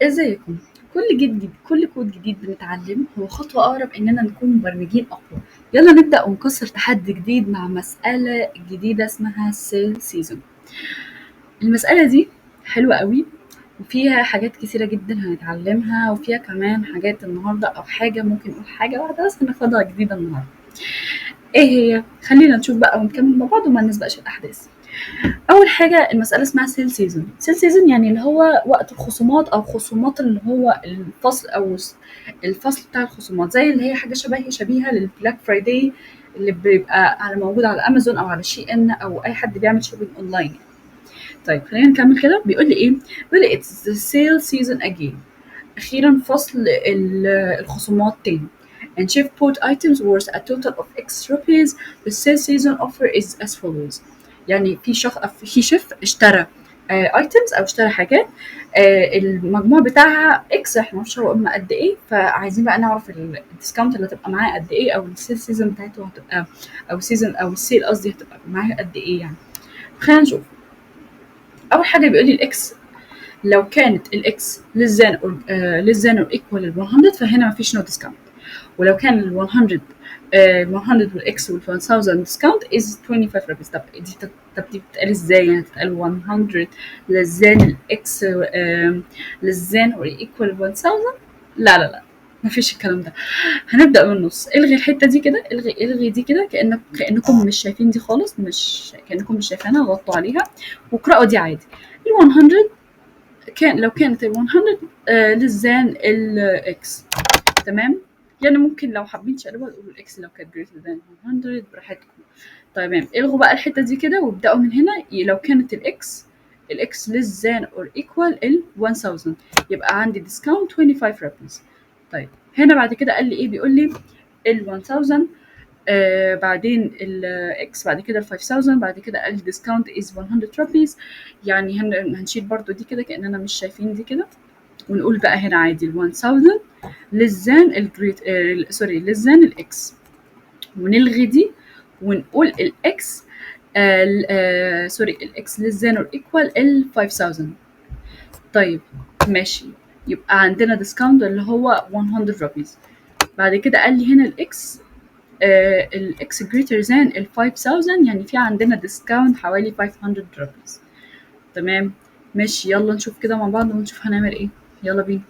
ازيكم؟ كل كود جديد بنتعلم هو خطوة أقرب إننا نكون مبرمجين أقوى. يلا نبدأ ونكسر تحدي جديد مع مسألة جديدة اسمها سيل سيزون. المسألة دي حلوة قوي وفيها حاجات كتيرة جدا هنتعلمها، وفيها كمان حاجات النهاردة أو حاجة ممكن نقول حاجة واحدة بس هناخدها جديدة النهاردة. ايه هي؟ خلينا نشوف بقى ونكمل مع بعض وما نسبقش الأحداث. اول حاجه المساله اسمها سيل سيزون. سيل سيزون يعني اللي هو وقت الخصومات او خصومات اللي هو الفصل او الفصل بتاع الخصومات، زي اللي هي حاجه شبيهه للبلاك فرايداي اللي بيبقى على موجود على امازون او على شي ان او اي حد بيعمل شوبينج اونلاين. طيب خلينا نكمل كده. بيقول لي ايه؟ بيقول لي it's the sale season again. اخيرا فصل الخصومات تاني. And Chef bought items worth a total of X rupees. The sale season offer is as follows. يعني في شيف اشترى ايتمز او اشترى حاجات، المجموع بتاعها اكس، احنا مش هو اما قد ايه، فعايزين بقى نعرف الديسكاونت اللي هتبقى معاه قد ايه، او السيل سيزون بتاعته هتبقى، او سيزون او السيل قصدي هتبقى معاه قد ايه يعني. خلينا نشوف. اول حاجه بيقول لي الاكس، لو كانت الاكس للزان اور ايكوال ال 100 فهنا مفيش نو ديسكاونت. ولو كان ال 100 100 والاكس وال 1000 ديسكاونت از 25 rupees. طب دي بتتقال ازاي؟ يعني تتقال 100 للزان الاكس للزان اور ايكوال 1000؟ لا لا لا، مفيش الكلام ده. هنبدا من النص. الغي الحته دي كده، الغي دي كده، كانكم مش شايفين دي خالص، مش كانكم مش شايفينها، غطوا عليها واقراوا دي عادي. ال 100 لو كانت ال 100 للزان الاكس، تمام. يعني ممكن لو حابين تقلبوها تقولوا الاكس لو كانت greater than 100 براحتكم. تمام. الغوا بقى الحته دي كده وابداوا من هنا. لو كانت الاكس less than or equal ال 1000 يبقى عندي discount 25 rupees. طيب هنا بعد كده قال لي ايه؟ بيقول لي ال 1000 بعدين الاكس بعد كده ال 5000 بعد كده قال discount is 100 rupees. يعني هنشيل برضو دي كده كاننا مش شايفين دي كده، ونقول بقى هنا عادي ال 1000 للزان الجريت سوري للزان الاكس، ونلغي دي ونقول الاكس سوري الاكس للزان اور ايكوال ال 5000. طيب ماشي، يبقى عندنا ديسكاونت اللي هو 100 rupees. بعد كده قال لي هنا الاكس الاكس greater than ال 5000، يعني في عندنا ديسكاونت حوالي 500 rupees. تمام ماشي. يلا نشوف كده مع بعض ونشوف هنعمل ايه. يلا بينا.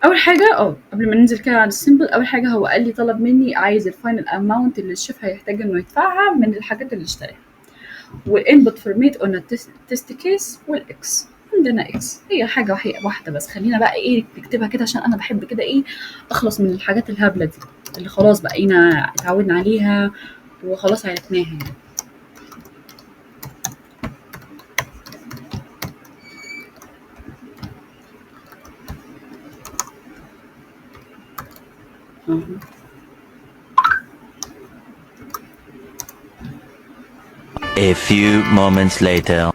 اول حاجه قبل ما ننزل كده على السيمبل، اول حاجه هو قال لي طلب مني عايز الفاينل اماونت اللي الشيف هيحتاج انه يدفعها من الحاجات اللي اشتراها، والانبوت فورميت قلنا تيست كيس والاكس. عندنا اكس هي حاجه واحده بس. خلينا بقى ايه نكتبها كده عشان انا بحب كده ايه اخلص من الحاجات الهبله دي اللي خلاص بقينا اتعودنا عليها وخلاص عرفناها يعني. A few moments later.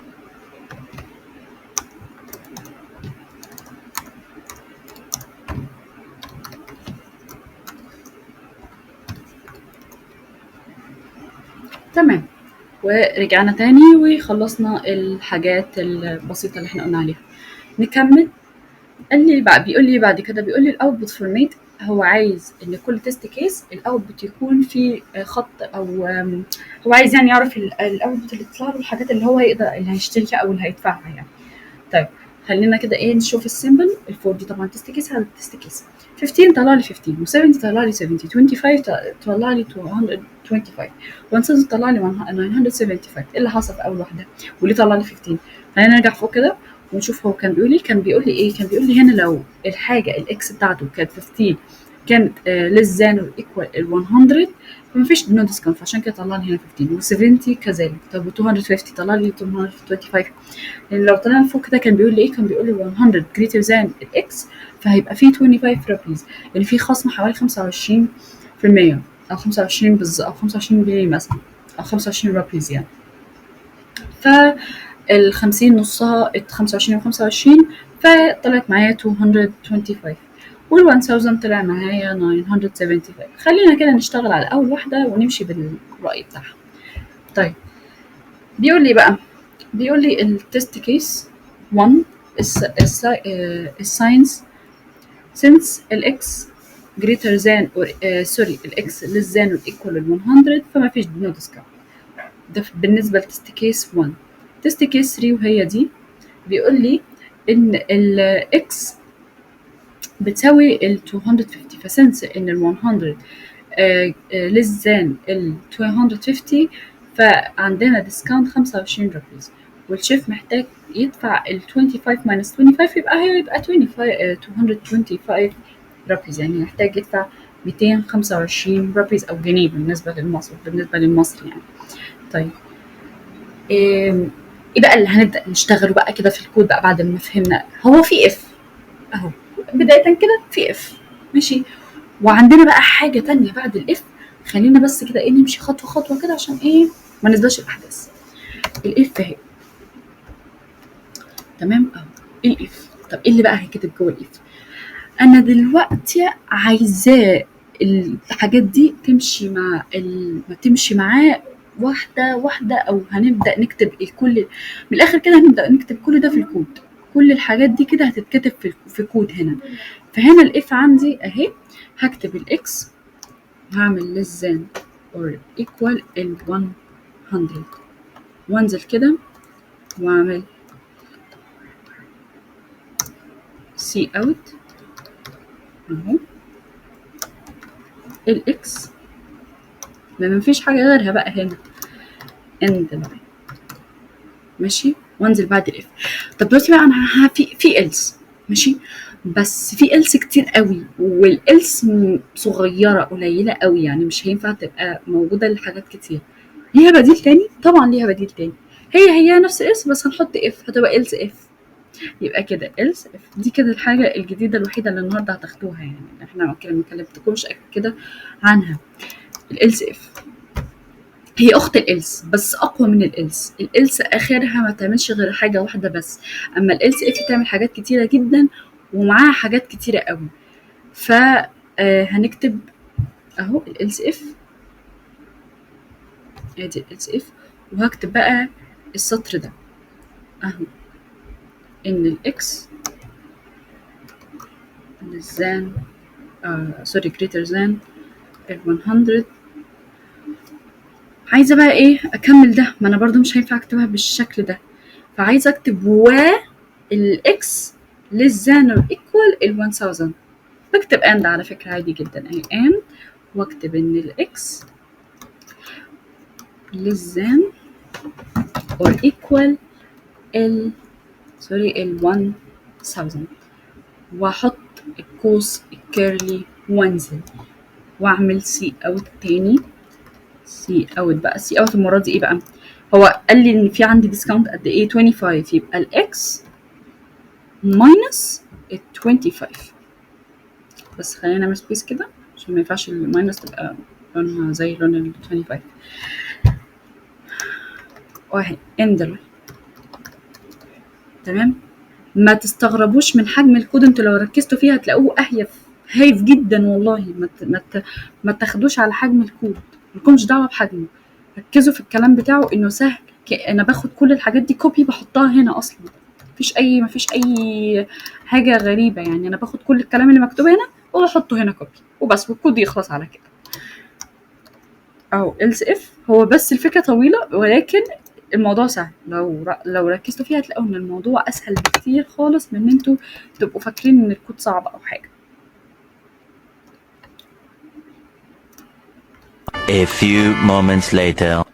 تمام. ورجعنا تاني وخلصنا الحاجات البسيطه اللي احنا قلنا عليها. نكمل. قال لي بقى بيقول لي بعد كده، بيقول لي الاوتبوت فورميت هو عايز ان كل تيست كيس الاوتبوت يكون في خط او هو عايز يعني يعرف الاوتبوت اللي تطلع له الحاجات اللي هو هيقدر اللي هيشتريها او اللي هيدفعها يعني. طيب خلينا كده ايه نشوف السيمبل. الفور دي طبعا تيست كيس على تيست كيس. 15 طلع لي 15 و70 طلع لي 70 25 طلع لي 225 1000 طلع لي 975. ايه اللي حصل في اول واحده وليه طلع لي 15؟ خلينا نرجع فوق كده ونشوف هو كان بيقول لي ايه. كان بيقول لي هنا لو الحاجه الاكس بتاعته كانت 15 كانت less than or equal ال 100 فمفيش نو ديسكاونت، فعشان كده طلع لي هنا 15 و70 كذلك. طب و 250 طلع لي 225. يعني لو طلعنا فوق كده كان بيقول لي ايه؟ كان بيقول لي 100 greater than الاكس فهيبقى فيه 25 rupees، يعني في خصم حوالي 25% او 25 بالظبط، او 25 جنيه مثلا، او 25 rupees يعني. فال50 نصها 25 و25 فطلعت معايا 225، وال1000 طلع معايا 975. خلينا كده نشتغل على اول واحده ونمشي بالرأي بتاعها. طيب بيقول لي بقى، بيقول لي التست كيس 1 الساينس since الإكس greater than or الإكس less than or equal ل 100 فما فيش no discount. ده بالنسبة لتست كيس 1. تست كيس 3 وهي دي بيقول لي إن الإكس بتساوي ال 250 فسنس إن ال 100 less than ال 250 فعندنا ديسكاونت 25 رابيز والشيف محتاج يدفع ال 25 minus 25 يبقى هيبقى 225 رابيز يعني محتاج يدفع 225 رابيز او جنيه بالنسبه للمصري يعني. طيب ايه بقى اللي هنبدا نشتغله بقى كده في الكود بقى بعد ما فهمنا هو في اف اهو بدايه كده في اف ماشي وعندنا بقى حاجه تانية بعد الاف خلينا بس كده ايه نمشي خطوه خطوه كده عشان ايه ما نسبقش الاحداث. الاف اهي تمام اهو الاف. طب ايه اللي بقى هيتكتب جوه الاف؟ انا دلوقتي عايزاه الحاجات دي تمشي مع ما تمشي معاه واحده واحده او هنبدا نكتب الكل من الاخر كده هنبدا نكتب كل ده في الكود. كل الحاجات دي كده هتتكتب في كود هنا. فهنا الاف عندي اهي هكتب الاكس هعمل less than or equal ال 100 وانزل كده واعمل سي اوت اهو الاكس لان مفيش حاجه غيرها بقى هنا اند لاين ماشي وانزل بعد الاف. طب دلوقتي بقى انا في إلس ماشي بس في إلس كتير قوي والإلس صغيره قليله قوي يعني مش هينفع تبقى موجوده لحاجات كتير. ليها بديل تاني؟ طبعا ليها بديل تاني. هي نفس إلس بس هنحط اف هتبقى إلس اف. يبقى كده إلس اف دي كده الحاجه الجديده الوحيده اللي النهارده هتاخدوها يعني احنا ما كلمتكمش كده عنها. الإلس اف هي اخت الإلس بس اقوى من الإلس. الإلس اخرها ما تعملش غير حاجه واحده بس اما الإلس اف تعمل حاجات كتيره جدا ومعاها حاجات كتيره قوي. ف هنكتب اهو الإلس اف ادي الإلس اف وهكتب بقى السطر ده اهو ان الاكس less than sorry greater than ال 100. عايزه بقى ايه اكمل ده ما انا برضو مش هينفع اكتبها بالشكل ده فعايزه اكتب و الاكس less than or equal ال 1000. بكتب and على فكره عادي جدا اهي and واكتب ان الاكس less than or equal ال ال 1000 واحط القوس الكيرلي وانزل واعمل سي اوت تاني. سي اوت بقى سي اوت المره دي ايه بقى؟ هو قال لي ان في عندي ديسكاونت قد ايه 25 يبقى الاكس ماينس ال 25 بس خلينا نعمل سبيس كده عشان ما ينفعش الماينس تبقى لونها زي لون ال 25 واحد اندر. تمام ما تستغربوش من حجم الكود انتوا لو ركزتوا فيه هتلاقوه هايف جدا والله ما تاخدوش على حجم الكود ملكمش دعوه بحجمه ركزوا في الكلام بتاعه انه سهل. انا باخد كل الحاجات دي كوبي بحطها هنا اصلا مفيش اي حاجه غريبه يعني انا باخد كل الكلام اللي مكتوب هنا وبحطه هنا كوبي وبس والكود يخلص على كده اهو else if. هو بس الفكره طويله ولكن الموضوع سهل لو ركزتوا فيها هتلاقوا ان الموضوع اسهل بكتير خالص من ان انتوا تبقوا فاكرين ان الكود صعب او حاجه. A few moments later.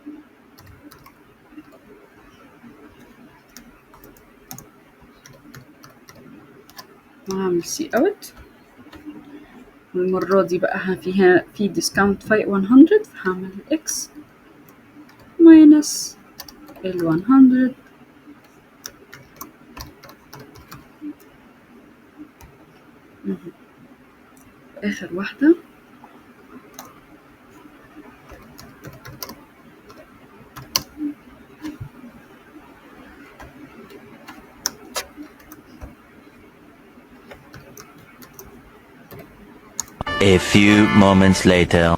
وهعمل سي اوت والمرة دي بقى فيها في ديسكاونت 100 فهعمل اكس ماينس ال 100 اخر واحدة A few moments later.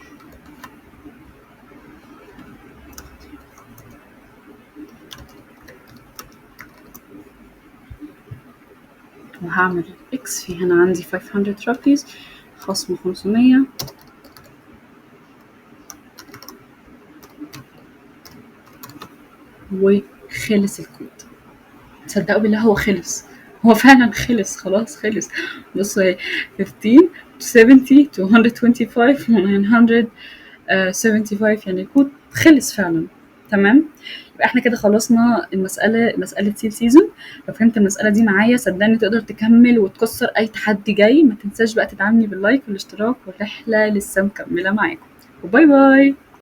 وهعمل اكس في هنا عندي 500 rupees خصم 500 وخلص الكود. تصدقوا بالله هو خلص، هو فعلا خلص، خلاص خلص. بصوا اهي 15 70 225 975 يعني الكود خلص فعلا. تمام، يبقى احنا كده خلصنا المسألة، مسألة سيل سيزون. لو فهمت المسألة دي معايا صدقني تقدر تكمل وتكسر أي تحدي جاي. ما تنساش بقى تدعمني باللايك والاشتراك، والرحلة لسه مكملة معاكم، وباي باي.